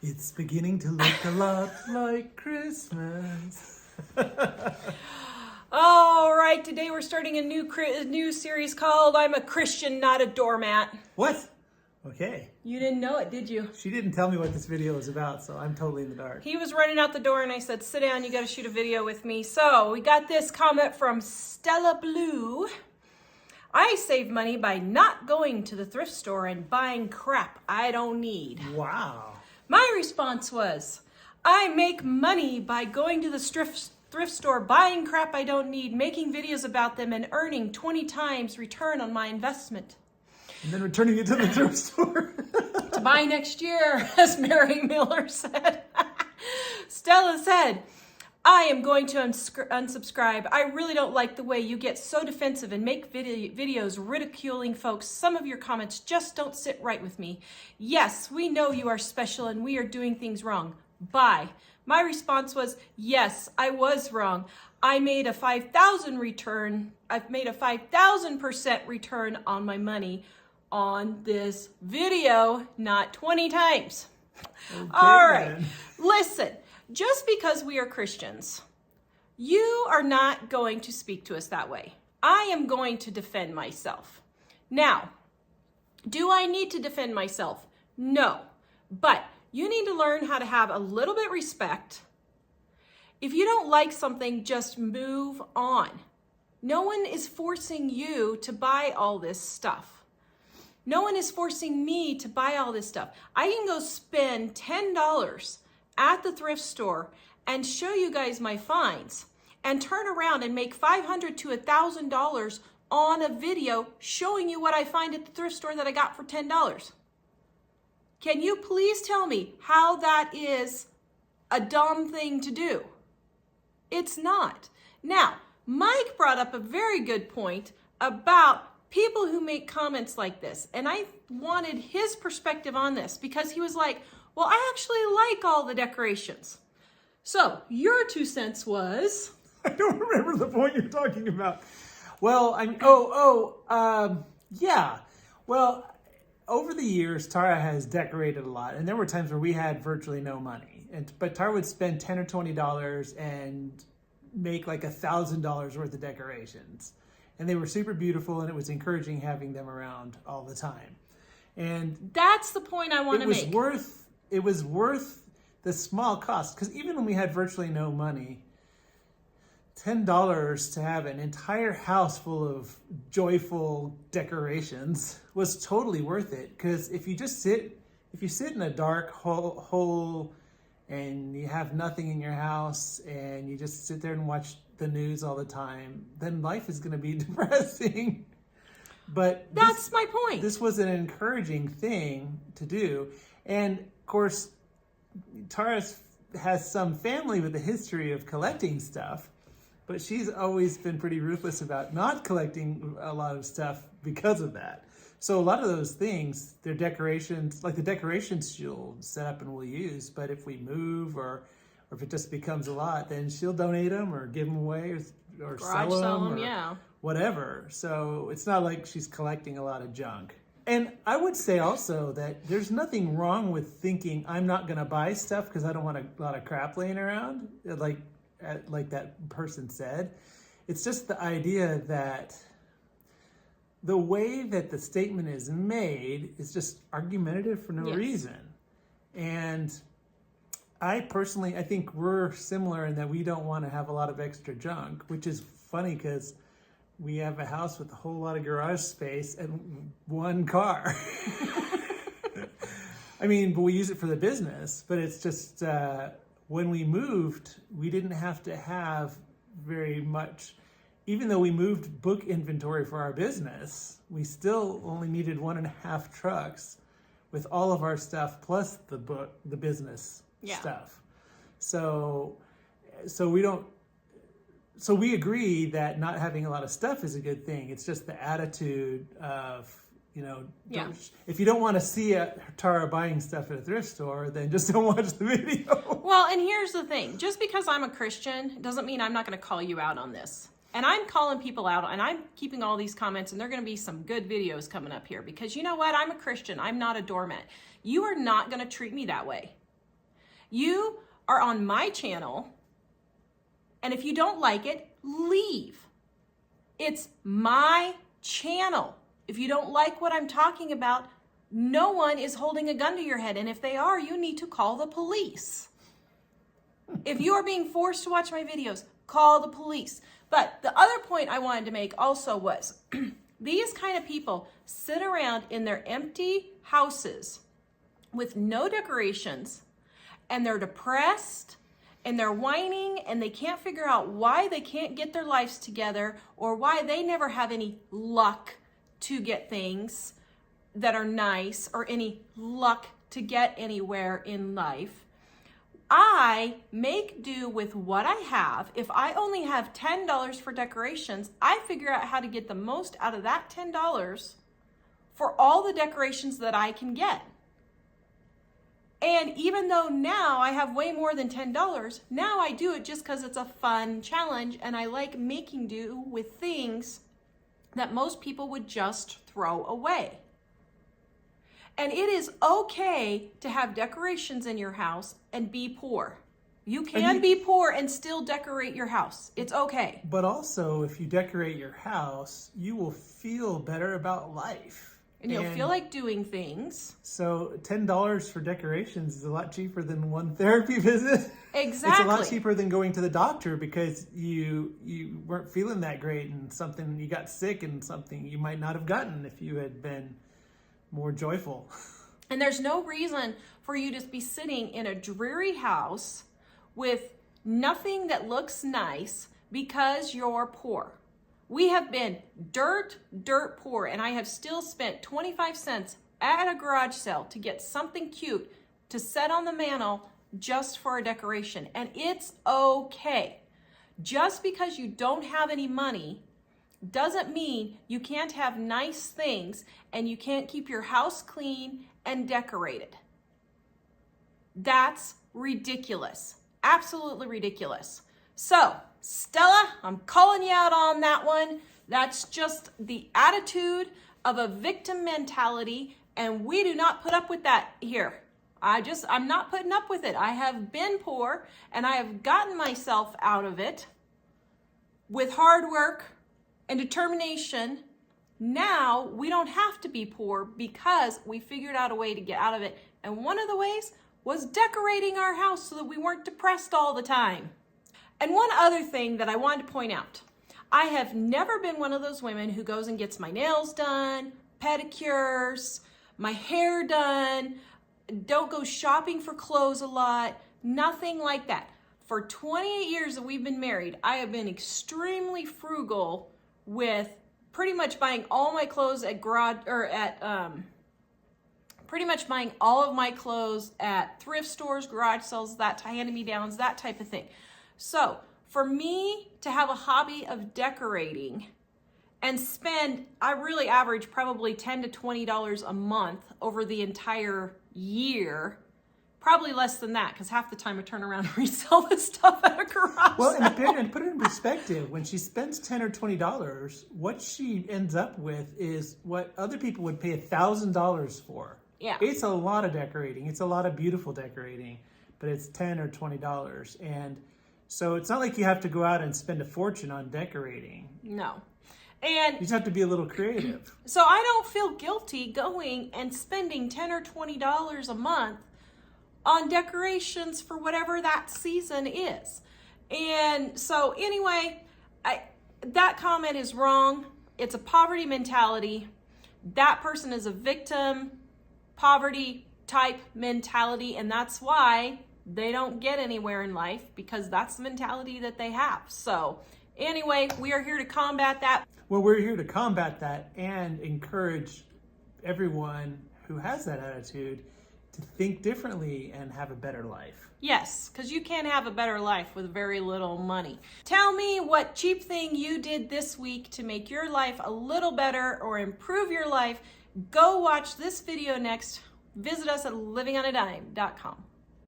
It's beginning to look a lot like Christmas. All right, today we're starting a new series called I'm a Christian, Not a Doormat. What? Okay. You didn't know it, did you? She didn't tell me what this video is about, so I'm totally in the dark. He was running out the door and I said, sit down, you got to shoot a video with me. So we got this comment from Stella Blue. I save money by not going to the thrift store and buying crap I don't need. Wow. My response was, I make money by going to the thrift store, buying crap I don't need, making videos about them, and earning 20 times return on my investment. And then returning it to the thrift store. To buy next year, as Mary Miller said. Stella said, I am going to unsubscribe. I really don't like the way you get so defensive and make videos ridiculing folks. Some of your comments just don't sit right with me. Yes, we know you are special and we are doing things wrong. Bye. My response was, yes, I was wrong. I made a 5,000 return. I've made a 5,000% return on my money on this video, not 20 times. Okay, all right, then. Listen. Just because we are Christians, you are not going to speak to us that way. I am going to defend myself. Now, do I need to defend myself? No, but you need to learn how to have a little bit of respect. If you don't like something, just move on. No one is forcing you to buy all this stuff. No one is forcing me to buy all this stuff. I can go spend $10 at the thrift store and show you guys my finds and turn around and make $500 to $1,000 on a video showing you what I find at the thrift store that I got for $10. Can you please tell me how that is a dumb thing to do? It's not. Now, Mike brought up a very good point about people who make comments like this, and I wanted his perspective on this because he was like, well, I actually like all the decorations. So your 2 cents was? I don't remember the point you're talking about. Well, yeah. Well, over the years, Tara has decorated a lot, and there were times where we had virtually no money. But Tara would spend $10 or $20 and make like $1,000 worth of decorations. And they were super beautiful, and it was encouraging having them around all the time. And that's the point I want to make. It was worth the small cost, because even when we had virtually no money, $10 to have an entire house full of joyful decorations was totally worth it. Because if you sit in a dark hole and you have nothing in your house and you just sit there and watch the news all the time, then life is going to be depressing. But that's my point. This was an encouraging thing to do. And of course, Tara has some family with a history of collecting stuff, but she's always been pretty ruthless about not collecting a lot of stuff because of that. So a lot of those things, they're decorations, like the decorations she'll set up and we'll use, but if we move or if it just becomes a lot, then she'll donate them or give them away or sell them, yeah. Whatever. So it's not like she's collecting a lot of junk. And I would say also that there's nothing wrong with thinking I'm not going to buy stuff because I don't want a lot of crap laying around, like that person said. It's just the idea that the way that the statement is made is just argumentative for no reason. And I think we're similar in that we don't want to have a lot of extra junk, which is funny because we have a house with a whole lot of garage space and one car. I mean, but we use it for the business. But it's just when we moved, we didn't have to have very much. Even though we moved book inventory for our business, we still only needed 1.5 trucks with all of our stuff plus the business stuff. So we don't. So we agree that not having a lot of stuff is a good thing. It's just the attitude of, if you don't want to see Tara buying stuff at a thrift store, then just don't watch the video. Well, and here's the thing. Just because I'm a Christian doesn't mean I'm not going to call you out on this. And I'm calling people out, and I'm keeping all these comments, and there are going to be some good videos coming up here. Because you know what? I'm a Christian. I'm not a doormat. You are not going to treat me that way. You are on my channel, and if you don't like it, leave. It's my channel. If you don't like what I'm talking about, no one is holding a gun to your head. And if they are, you need to call the police. If you are being forced to watch my videos, call the police. But the other point I wanted to make also was these kind of people sit around in their empty houses with no decorations, and they're depressed, and they're whining, and they can't figure out why they can't get their lives together or why they never have any luck to get things that are nice or any luck to get anywhere in life. I make do with what I have. If I only have $10 for decorations, I figure out how to get the most out of that $10 for all the decorations that I can get. And even though now I have way more than $10, now I do it just because it's a fun challenge and I like making do with things that most people would just throw away. And it is okay to have decorations in your house and be poor. You can be poor and still decorate your house. It's okay. But also, if you decorate your house, you will feel better about life. And you'll feel like doing things. So $10 for decorations is a lot cheaper than one therapy visit. Exactly. It's a lot cheaper than going to the doctor because you weren't feeling that great and something, you got sick and something you might not have gotten if you had been more joyful. And there's no reason for you to be sitting in a dreary house with nothing that looks nice because you're poor. We have been dirt poor, and I have still spent 25 cents at a garage sale to get something cute to set on the mantle just for a decoration. And it's okay. Just because you don't have any money doesn't mean you can't have nice things and you can't keep your house clean and decorated. That's ridiculous. Absolutely ridiculous. So, Stella, I'm calling you out on that one. That's just the attitude of a victim mentality, and we do not put up with that here. I'm not putting up with it. I have been poor, and I have gotten myself out of it with hard work and determination. Now we don't have to be poor because we figured out a way to get out of it. And one of the ways was decorating our house so that we weren't depressed all the time. And one other thing that I wanted to point out, I have never been one of those women who goes and gets my nails done, pedicures, my hair done, don't go shopping for clothes a lot, nothing like that. For 28 years that we've been married, I have been extremely frugal with pretty much buying all my clothes at pretty much buying all of my clothes at thrift stores, garage sales, hand-me-downs, that type of thing. So for me to have a hobby of decorating and spend, I really average probably $10 to $20 a month over the entire year. Probably less than that, because half the time I turn around and resell this stuff at a garage Well, sale. and put it in perspective, when she spends $10 or $20, what she ends up with is what other people would pay $1,000 for. Yeah. It's a lot of decorating. It's a lot of beautiful decorating, but it's $10 or $20. And so it's not like you have to go out and spend a fortune on decorating. No. And you just have to be a little creative. So I don't feel guilty going and spending $10 or $20 a month on decorations for whatever that season is. And so anyway, that comment is wrong. It's a poverty mentality. That person is a victim, poverty type mentality, and that's why they don't get anywhere in life, because that's the mentality that they have. So anyway, we are here to combat that. Well, we're here to combat that and encourage everyone who has that attitude to think differently and have a better life. Yes, because you can have a better life with very little money. Tell me what cheap thing you did this week to make your life a little better or improve your life. Go watch this video next. Visit us at livingonadime.com.